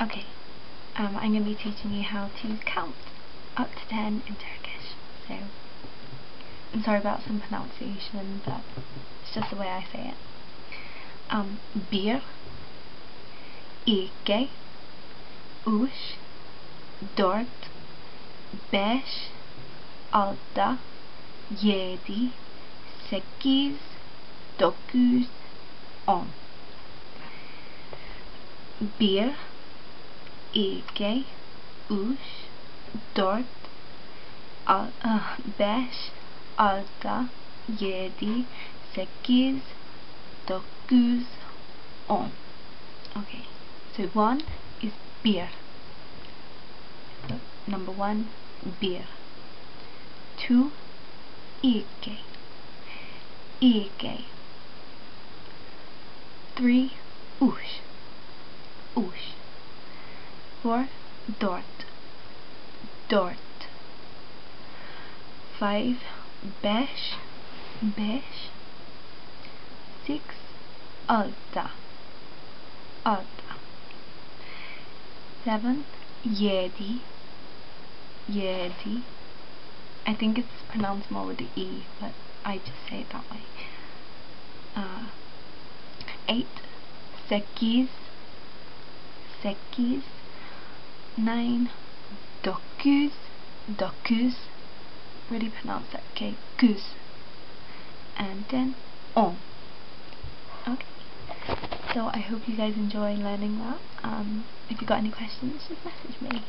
Okay, I'm going to be teaching you how to count up to 10 in Turkish. So, I'm sorry about some pronunciation, but it's just the way I say it. Bir, iki, üç, dört, beş, altı, yedi, sekiz, dokuz, 10. Bir, iki, üç, dört, beş, altı, yedi, sekiz, dokuz, 10. Okay, so 1 is bir. So number 1, bir. 2, iki. İki. 3, üç. Üç. 4, dört. Dört. 5, beş. Beş. 6, altı. Altı. 7, yedi. Yedi. I think it's pronounced more with the E, but I just say it that way. 8, sekiz. Sekiz. 9, dokuz. Dokuz. Really pronounce that, okay? Kuz. And then 10. Okay. So I hope you guys enjoy learning that. If you got any questions, just message me.